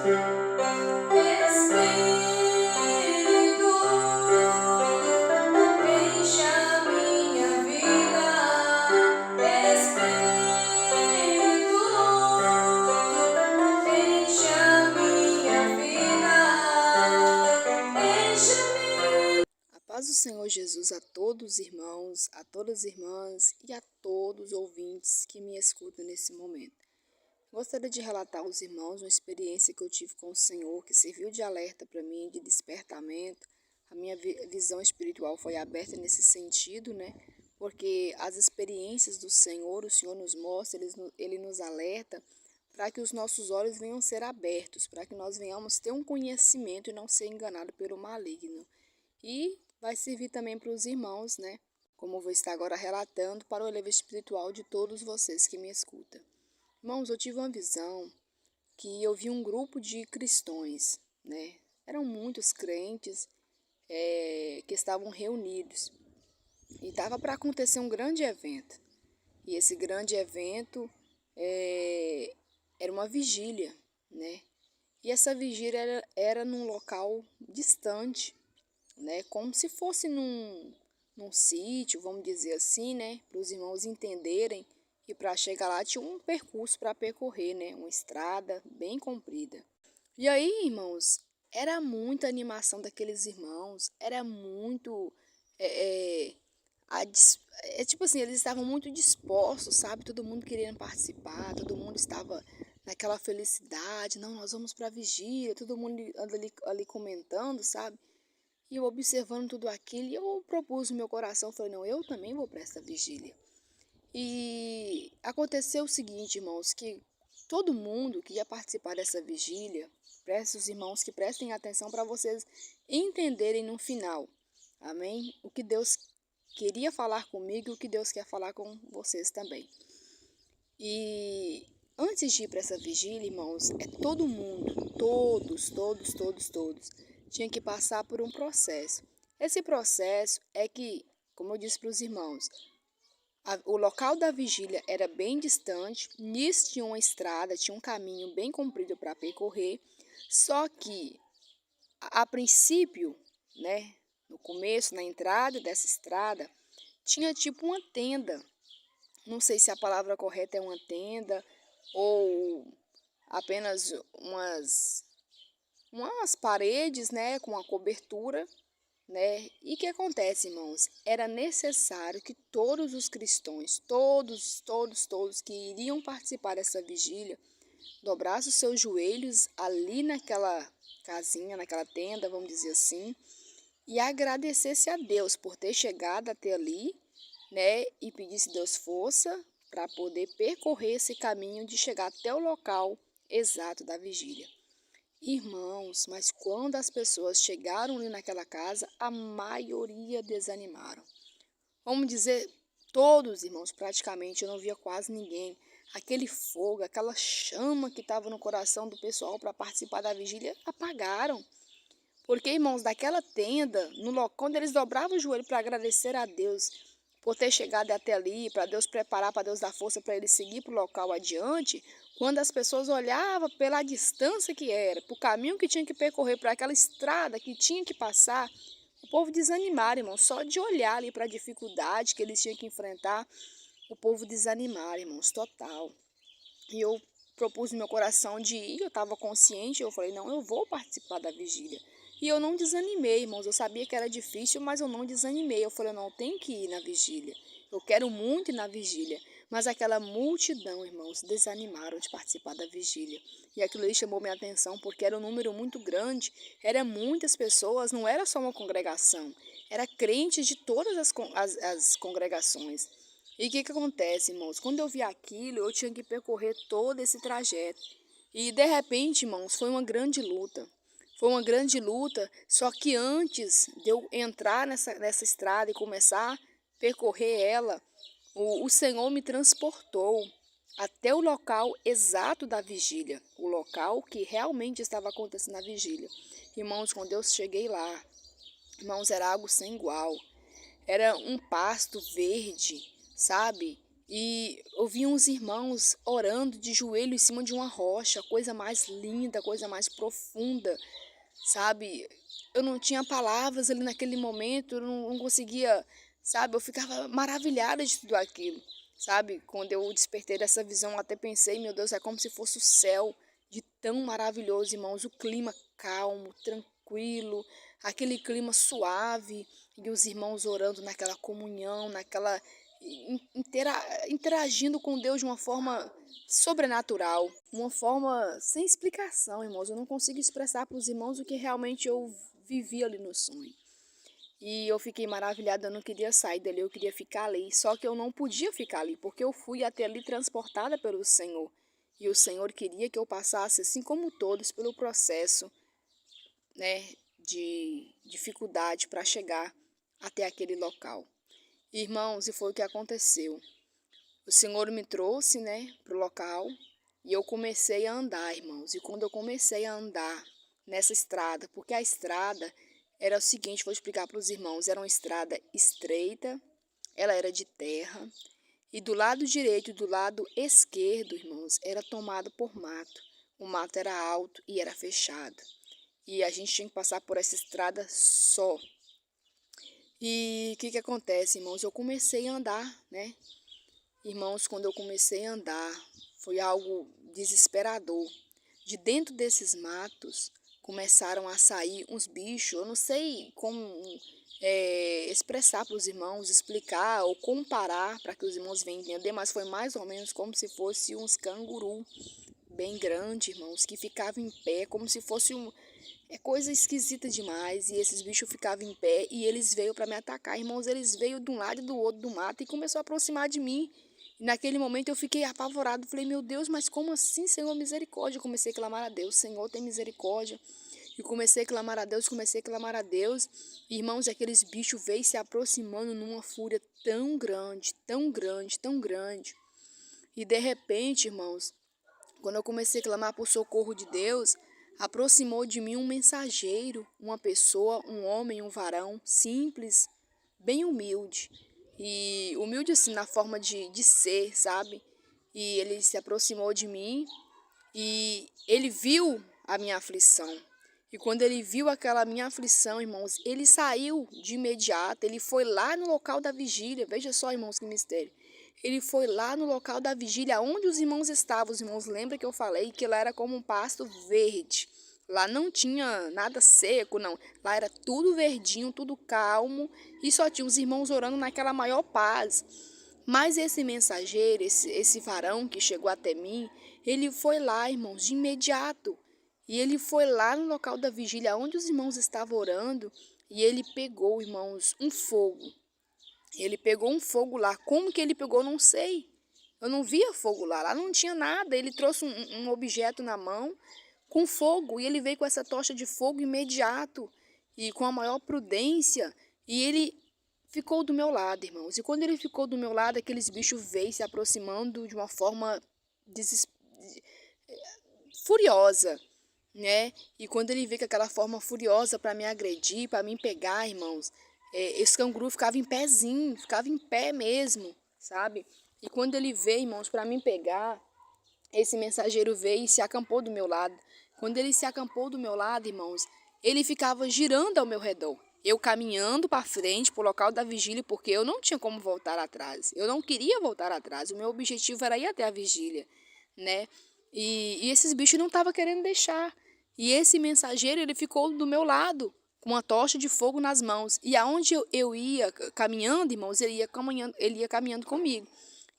Espírito, enche a minha vida. Espírito, enche a minha vida. Enche-me. A paz do Senhor Jesus a todos os irmãos, a todas as irmãs e a todos os ouvintes que me escutam nesse momento. Gostaria de relatar aos irmãos uma experiência que eu tive com o Senhor, que serviu de alerta para mim, de despertamento. A minha visão espiritual foi aberta nesse sentido, né? Porque as experiências do Senhor, o Senhor nos mostra, Ele nos alerta para que os nossos olhos venham ser abertos, para que nós venhamos ter um conhecimento e não ser enganado pelo maligno. E vai servir também para os irmãos, né? Como eu vou estar agora relatando, para o elevador espiritual de todos vocês que me escutam. Irmãos, eu tive uma visão que eu vi um grupo de cristãos, né? Eram muitos crentes que estavam reunidos e estava para acontecer um grande evento. E esse grande evento era uma vigília, né? E essa vigília era num local distante, né? Como se fosse num sítio, vamos dizer assim, né? Para os irmãos entenderem. E para chegar lá tinha um percurso para percorrer, né? Uma estrada bem comprida. E aí, irmãos, era muita animação daqueles irmãos, era muito. É, é, tipo assim, eles estavam muito dispostos, sabe? Todo mundo querendo participar, todo mundo estava naquela felicidade. Não, nós vamos para a vigília, todo mundo ali comentando, sabe? E eu observando tudo aquilo, e eu propus no meu coração, falei, não, eu também vou para essa vigília. E aconteceu o seguinte, irmãos, que todo mundo que ia participar dessa vigília, preste os irmãos que prestem atenção para vocês entenderem no final, amém? O que Deus queria falar comigo e o que Deus quer falar com vocês também. E antes de ir para essa vigília, irmãos, todo mundo, todos, tinha que passar por um processo. Esse processo é que, como eu disse para os irmãos, o local da vigília era bem distante, nisso tinha uma estrada, tinha um caminho bem comprido para percorrer, só que, a princípio, né, no começo, na entrada dessa estrada, tinha tipo uma tenda. Não sei se a palavra correta é uma tenda ou apenas umas paredes, né, com uma cobertura, né? E o que acontece, irmãos? Era necessário que todos os cristãos, todos que iriam participar dessa vigília, dobrassem os seus joelhos ali naquela casinha, naquela tenda, vamos dizer assim, e agradecesse a Deus por ter chegado até ali, né? E pedisse a Deus força para poder percorrer esse caminho de chegar até o local exato da vigília. Irmãos, mas quando as pessoas chegaram ali naquela casa, a maioria desanimaram. Vamos dizer, todos, irmãos, praticamente, eu não via quase ninguém. Aquele fogo, aquela chama que estava no coração do pessoal para participar da vigília, apagaram. Porque, irmãos, daquela tenda, no local, quando eles dobravam o joelho para agradecer a Deus por ter chegado até ali, para Deus preparar, para Deus dar força para eles seguir para o local adiante, quando as pessoas olhavam pela distância que era, para o caminho que tinha que percorrer, para aquela estrada que tinha que passar, o povo desanimara, irmão, só de olhar ali para a dificuldade que eles tinham que enfrentar, o povo desanimara, irmãos, total. E eu propus no meu coração de ir, eu estava consciente, eu falei, não, eu vou participar da vigília. E eu não desanimei, irmãos, eu sabia que era difícil, mas eu não desanimei. Eu falei, não, eu tenho que ir na vigília. Eu quero muito ir na vigília. Mas aquela multidão, irmãos, desanimaram de participar da vigília. E aquilo ali chamou minha atenção, porque era um número muito grande, eram muitas pessoas, não era só uma congregação, era crentes de todas as congregações. E o que acontece, irmãos? Quando eu vi aquilo, eu tinha que percorrer todo esse trajeto. E, de repente, irmãos, foi uma grande luta. Foi uma grande luta, só que antes de eu entrar nessa estrada e começar a percorrer ela, o Senhor me transportou até o local exato da vigília, o local que realmente estava acontecendo a vigília. Irmãos, quando eu cheguei lá, irmãos, era algo sem igual. Era um pasto verde, sabe? E eu vi uns irmãos orando de joelho em cima de uma rocha, coisa mais linda, coisa mais profunda, sabe? Eu não tinha palavras ali naquele momento, eu não conseguia, sabe? Eu ficava maravilhada de tudo aquilo, sabe? Quando eu despertei dessa visão, eu até pensei, meu Deus, é como se fosse o céu de tão maravilhoso, irmãos. O clima calmo, tranquilo, aquele clima suave, e os irmãos orando naquela comunhão, naquela interagindo com Deus de uma forma sobrenatural, uma forma sem explicação, irmãos. Eu não consigo expressar para os irmãos o que realmente eu vivi ali no sonho. E eu fiquei maravilhada, eu não queria sair dali, eu queria ficar ali. Só que eu não podia ficar ali, porque eu fui até ali transportada pelo Senhor. E o Senhor queria que eu passasse, assim como todos, pelo processo, né, de dificuldade para chegar até aquele local. Irmãos, e foi o que aconteceu. O Senhor me trouxe, né, para o local e eu comecei a andar, irmãos. E quando eu comecei a andar nessa estrada, porque a estrada era o seguinte, vou explicar para os irmãos, era uma estrada estreita, ela era de terra, e do lado direito e do lado esquerdo, irmãos, era tomado por mato. O mato era alto e era fechado. E a gente tinha que passar por essa estrada só. E o que acontece, irmãos? Eu comecei a andar, né? Irmãos, quando eu comecei a andar, foi algo desesperador. De dentro desses matos, começaram a sair uns bichos. Eu não sei como expressar para os irmãos, explicar ou comparar para que os irmãos venham entender, mas foi mais ou menos como se fosse uns canguru bem grandes, irmãos, que ficavam em pé, como se fosse é coisa esquisita demais. E esses bichos ficavam em pé e eles veio para me atacar. Irmãos, eles veio de um lado e do outro do mato e começou a aproximar de mim. E naquele momento eu fiquei apavorado. Falei, meu Deus, mas como assim, Senhor, misericórdia? Eu comecei a clamar a Deus, Senhor, tem misericórdia. E comecei a clamar a Deus, comecei a clamar a Deus. E, irmãos, aqueles bichos veio se aproximando numa fúria tão grande, tão grande, tão grande. E de repente, irmãos, quando eu comecei a clamar por socorro de Deus, aproximou de mim um mensageiro, uma pessoa, um homem, um varão, simples, bem humilde. E humilde assim na forma de ser, sabe? E ele se aproximou de mim e ele viu a minha aflição. E quando ele viu aquela minha aflição, irmãos, ele saiu de imediato, ele foi lá no local da vigília. Veja só, irmãos, que mistério. Ele foi lá no local da vigília, onde os irmãos estavam. Os irmãos lembram que eu falei que lá era como um pasto verde. Lá não tinha nada seco, não. Lá era tudo verdinho, tudo calmo. E só tinha os irmãos orando naquela maior paz. Mas esse mensageiro, esse varão que chegou até mim, ele foi lá, irmãos, de imediato. E ele foi lá no local da vigília, onde os irmãos estavam orando. E ele pegou, irmãos, um fogo. Ele pegou um fogo lá. Como que ele pegou, não sei. Eu não via fogo lá. Lá não tinha nada. Ele trouxe um objeto na mão com fogo. E ele veio com essa tocha de fogo imediato. E com a maior prudência. E ele ficou do meu lado, irmãos. E quando ele ficou do meu lado, aqueles bichos veio se aproximando de uma forma furiosa, né? E quando ele veio com aquela forma furiosa para me agredir, para me pegar, irmãos, esse canguru ficava em pezinho, ficava em pé mesmo, sabe? E quando ele veio, irmãos, para me pegar, esse mensageiro veio e se acampou do meu lado. Quando ele se acampou do meu lado, irmãos, ele ficava girando ao meu redor. Eu caminhando para frente, para o local da vigília, porque eu não tinha como voltar atrás. Eu não queria voltar atrás. O meu objetivo era ir até a vigília, né? E esses bichos não estavam querendo deixar. E esse mensageiro, ele ficou do meu lado, com uma tocha de fogo nas mãos. E aonde eu ia caminhando, irmãos, ele ia caminhando comigo.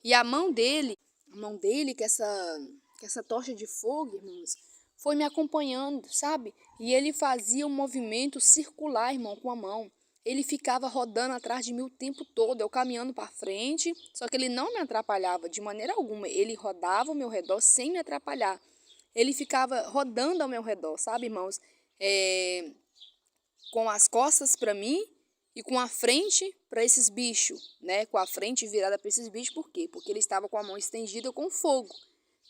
E a mão dele, com essa tocha de fogo, irmãos, foi me acompanhando, sabe? E ele fazia um movimento circular, irmão, com a mão. Ele ficava rodando atrás de mim o tempo todo, eu caminhando para frente, só que ele não me atrapalhava de maneira alguma. Ele rodava ao meu redor sem me atrapalhar. Ele ficava rodando ao meu redor, sabe, irmãos? Com as costas para mim e com a frente para esses bichos, né? Com a frente virada para esses bichos, por quê? Porque ele estava com a mão estendida com fogo,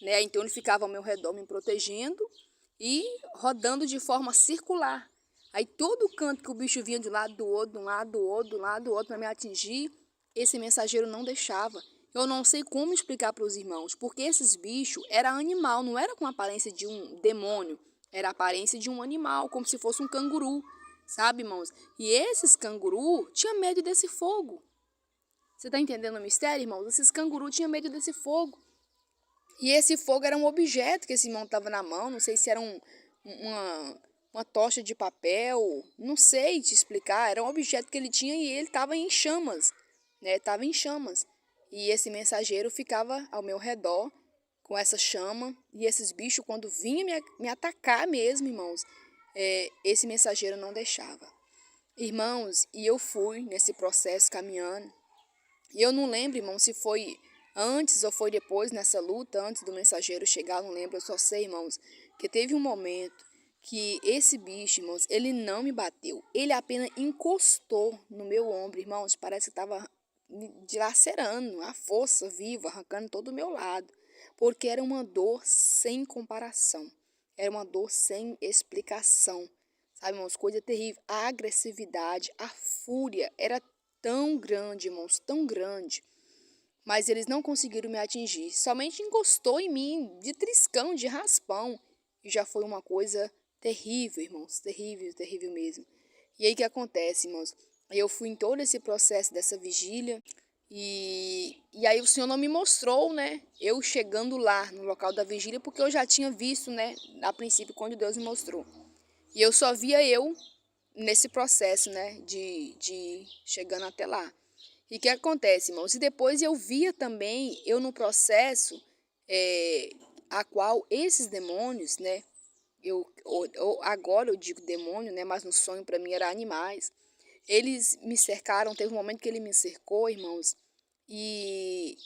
né? Então ele ficava ao meu redor me protegendo e rodando de forma circular. Aí todo canto que o bicho vinha de um lado do outro, de um lado do outro, de um lado do outro para me atingir, esse mensageiro não deixava. Eu não sei como explicar para os irmãos, porque esses bichos era animal, não era com a aparência de um demônio, era a aparência de um animal, como se fosse um canguru, sabe, irmãos? E esses canguru tinham medo desse fogo. Você tá entendendo o mistério, irmãos? Esses canguru tinham medo desse fogo. E esse fogo era um objeto que esse irmão estava na mão, não sei se era uma tocha de papel, não sei te explicar, era um objeto que ele tinha e ele estava em chamas, né? Estava em chamas. E esse mensageiro ficava ao meu redor com essa chama, e esses bichos, quando vinham me atacar mesmo, irmãos, esse mensageiro não deixava. Irmãos, e eu fui nesse processo caminhando, e eu não lembro, irmão, se foi antes ou foi depois nessa luta, antes do mensageiro chegar, não lembro, eu só sei, irmãos, que teve um momento que esse bicho, irmãos, ele não me bateu, ele apenas encostou no meu ombro, irmãos, parece que estava me dilacerando, a força viva, arrancando todo o meu lado, porque era uma dor sem comparação, era uma dor sem explicação, sabe, irmãos, coisa terrível, a agressividade, a fúria era tão grande, irmãos, tão grande, mas eles não conseguiram me atingir. Somente encostou em mim de triscão, de raspão. E já foi uma coisa terrível, irmãos. Terrível, terrível mesmo. E aí o que acontece, irmãos? Eu fui em todo esse processo dessa vigília. E aí o Senhor não me mostrou, né? Eu chegando lá no local da vigília, porque eu já tinha visto, né? A princípio, quando Deus me mostrou. E eu só via eu nesse processo, né? De chegando até lá. E o que acontece, irmãos? E depois eu via também, eu no processo, a qual esses demônios, né? Agora eu digo demônio, né? Mas no sonho para mim era animais. Eles me cercaram, teve um momento que ele me cercou, irmãos, e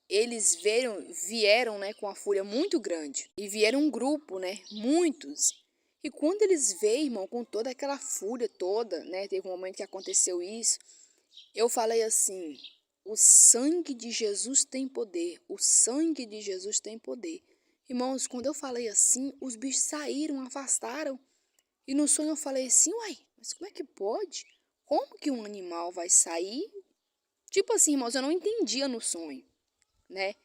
eles vieram, né, com uma fúria muito grande. E vieram um grupo, né? Muitos. E quando eles veem, irmão, com toda aquela fúria toda, né? Teve um momento que aconteceu isso. Eu falei assim: o sangue de Jesus tem poder, o sangue de Jesus tem poder. Irmãos, quando eu falei assim, os bichos saíram, afastaram. E no sonho eu falei assim: uai, mas como é que pode? Como que um animal vai sair? Tipo assim, irmãos, eu não entendia no sonho, né?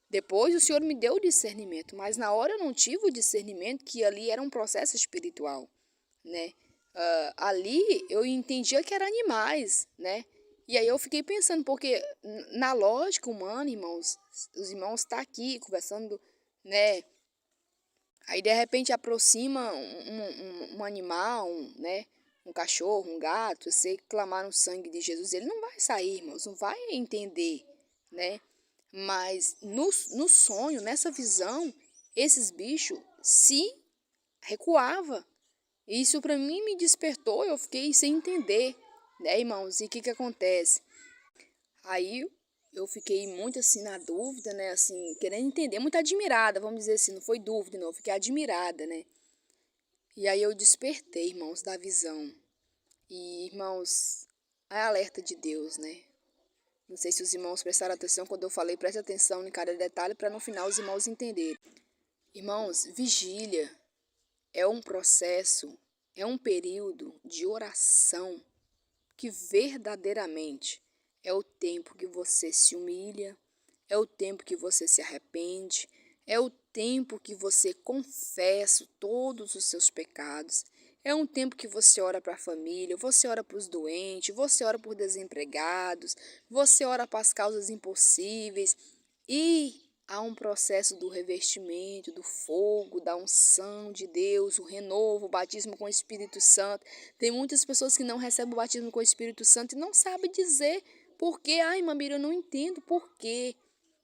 Depois o Senhor me deu o discernimento, mas na hora eu não tive o discernimento que ali era um processo espiritual, né? Ali eu entendia que eram animais, né? E aí eu fiquei pensando, porque na lógica humana, irmãos, os irmãos estão aqui conversando, né? Aí de repente aproxima um animal, né? Um cachorro, um gato, você clamar no sangue de Jesus, ele não vai sair, irmãos, não vai entender, né? Mas no sonho, nessa visão, esses bichos se recuavam. Isso para mim me despertou, eu fiquei sem entender, né, irmãos? E o que que acontece? Aí eu fiquei muito assim na dúvida, né, assim, querendo entender, muito admirada, vamos dizer assim, não foi dúvida, não, eu fiquei admirada, né? E aí eu despertei, irmãos, da visão. E, irmãos, é alerta de Deus, né? Não sei se os irmãos prestaram atenção quando eu falei, preste atenção em cada detalhe para no final os irmãos entenderem. Irmãos, vigília é um processo, é um período de oração que verdadeiramente é o tempo que você se humilha, é o tempo que você se arrepende, é o tempo que você confessa todos os seus pecados, é um tempo que você ora para a família, você ora para os doentes, você ora por desempregados, você ora para as causas impossíveis e há um processo do revestimento, do fogo, da unção de Deus, o renovo, o batismo com o Espírito Santo. Tem muitas pessoas que não recebem o batismo com o Espírito Santo e não sabem dizer por quê. Ai, Mamira, eu não entendo por quê.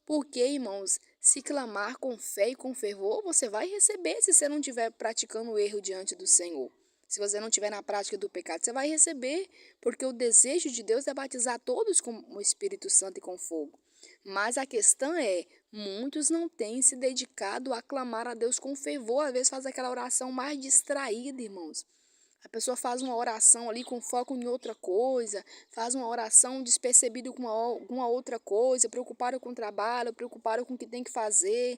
Porque, irmãos, se clamar com fé e com fervor, você vai receber se você não estiver praticando o erro diante do Senhor. Se você não estiver na prática do pecado, você vai receber, porque o desejo de Deus é batizar todos com o Espírito Santo e com fogo. Mas a questão é, muitos não têm se dedicado a clamar a Deus com fervor, às vezes faz aquela oração mais distraída, irmãos. A pessoa faz uma oração ali com foco em outra coisa, faz uma oração despercebida com alguma outra coisa, preocupada com o trabalho, preocupada com o que tem que fazer.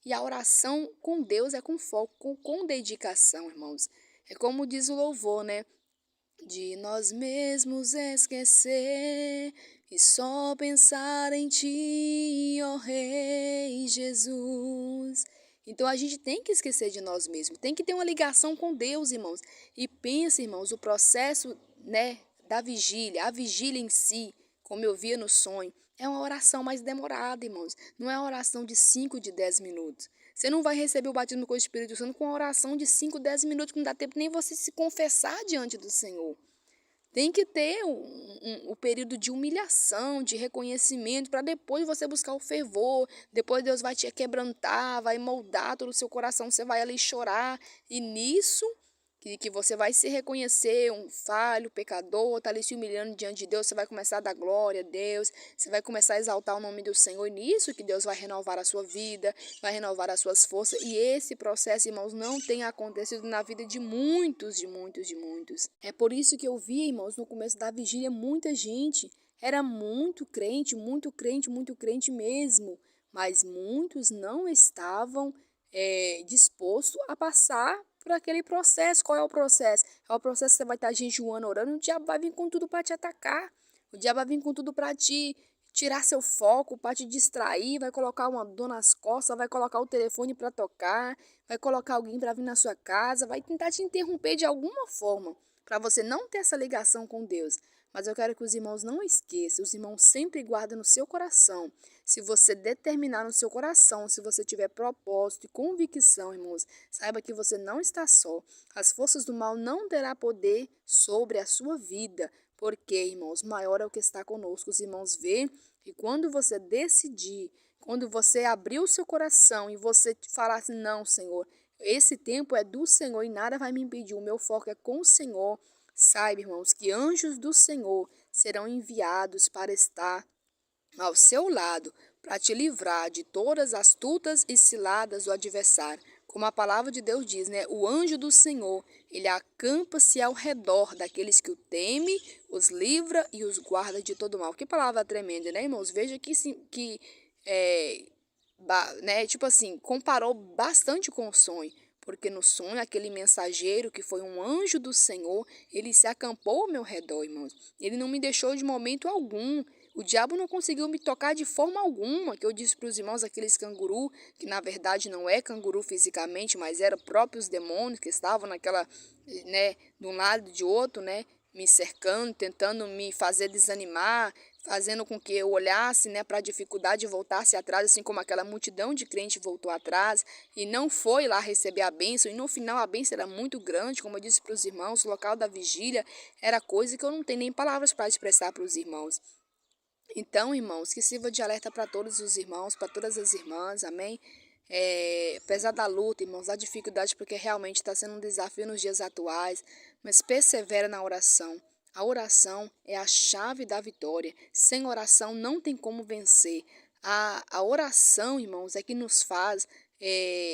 E a oração com Deus é com foco, com dedicação, irmãos. É como diz o louvor, né? De nós mesmos esquecer e só pensar em ti, ó Rei Jesus. Então a gente tem que esquecer de nós mesmos, tem que ter uma ligação com Deus, irmãos. E pensa, irmãos, o processo, né, da vigília, a vigília em si, como eu via no sonho, é uma oração mais demorada, irmãos. Não é uma oração de 5, de 10 minutos. Você não vai receber o batismo com o Espírito Santo com uma oração de 5, 10 minutos, que não dá tempo nem você se confessar diante do Senhor. Tem que ter o período de humilhação, de reconhecimento, para depois você buscar o fervor. Depois Deus vai te quebrantar, vai moldar todo o seu coração, você vai ali chorar. E nisso que você vai se reconhecer um falho, pecador, está ali se humilhando diante de Deus, você vai começar a dar glória a Deus, você vai começar a exaltar o nome do Senhor, e nisso que Deus vai renovar a sua vida, vai renovar as suas forças, e esse processo, irmãos, não tem acontecido na vida de muitos, de muitos, de muitos. É por isso que eu vi, irmãos, no começo da vigília, muita gente, era muito crente, muito crente, muito crente mesmo, mas muitos não estavam dispostos a passar por aquele processo. Qual é o processo? É o processo que você vai estar jejuando, orando, e o diabo vai vir com tudo para te atacar. O diabo vai vir com tudo para te tirar seu foco, para te distrair, vai colocar uma dor nas costas, vai colocar o telefone para tocar, vai colocar alguém para vir na sua casa, vai tentar te interromper de alguma forma, para você não ter essa ligação com Deus. Mas eu quero que os irmãos não esqueçam, os irmãos sempre guardem no seu coração. Se você determinar no seu coração, se você tiver propósito e convicção, irmãos, saiba que você não está só. As forças do mal não terão poder sobre a sua vida. Porque, irmãos, maior é o que está conosco. Os irmãos veem que quando você decidir, quando você abrir o seu coração e você falar assim, não, Senhor, esse tempo é do Senhor e nada vai me impedir, o meu foco é com o Senhor. Saiba, irmãos, que anjos do Senhor serão enviados para estar ao seu lado, para te livrar de todas as astutas e ciladas do adversário. Como a palavra de Deus diz, né? O anjo do Senhor, ele acampa-se ao redor daqueles que o temem, os livra e os guarda de todo mal. Que palavra tremenda, né, irmãos? Veja que né, tipo assim, comparou bastante com o sonho. Porque no sonho, aquele mensageiro que foi um anjo do Senhor, ele se acampou ao meu redor, irmãos. Ele não me deixou de momento algum. O diabo não conseguiu me tocar de forma alguma, que eu disse para os irmãos, aqueles canguru, que na verdade não é canguru fisicamente, mas eram próprios demônios que estavam naquela, né, de um lado e de outro, né, me cercando, tentando me fazer desanimar, fazendo com que eu olhasse, né, para a dificuldade e voltasse atrás, assim como aquela multidão de crentes voltou atrás e não foi lá receber a bênção. E no final a bênção era muito grande, como eu disse para os irmãos, o local da vigília era coisa que eu não tenho nem palavras para expressar para os irmãos. Então, irmãos, que sirva de alerta para todos os irmãos, para todas as irmãs, amém? Apesar da luta, irmãos, da dificuldade, porque realmente está sendo um desafio nos dias atuais, mas persevera na oração. A oração é a chave da vitória. Sem oração não tem como vencer. A oração, irmãos, é que nos faz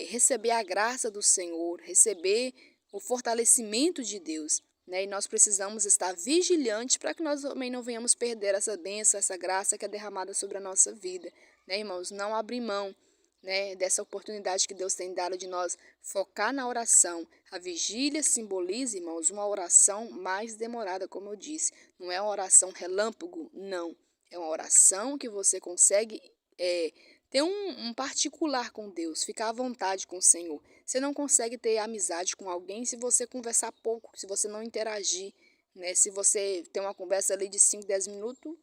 receber a graça do Senhor, receber o fortalecimento de Deus. Né? E nós precisamos estar vigilantes para que nós também não venhamos perder essa bênção, essa graça que é derramada sobre a nossa vida. Né, irmãos? Não abrir mão, né, dessa oportunidade que Deus tem dado de nós focar na oração. A vigília simboliza, irmãos, uma oração mais demorada, como eu disse. Não é uma oração relâmpago, não. É uma oração que você consegue ter um particular com Deus, ficar à vontade com o Senhor. Você não consegue ter amizade com alguém se você conversar pouco, se você não interagir, né? Se você tem uma conversa ali de 5, 10 minutos,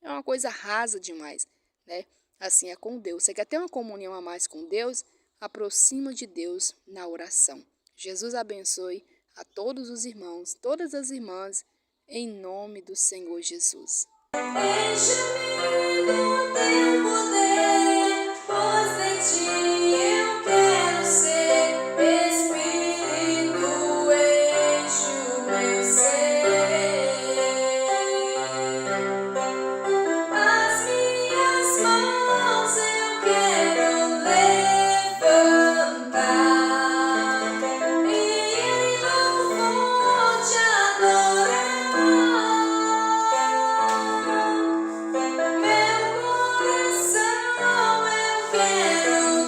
é uma coisa rasa demais, né? Assim é com Deus. Você quer ter uma comunhão a mais com Deus? Aproxima de Deus na oração. Jesus abençoe a todos os irmãos, todas as irmãs, em nome do Senhor Jesus. Enche-me do teu poder, pois de ti eu quero ser. Espírito, enche o meu ser. As minhas mãos eu quero levantar e em louvor te adorar. Meu coração eu quero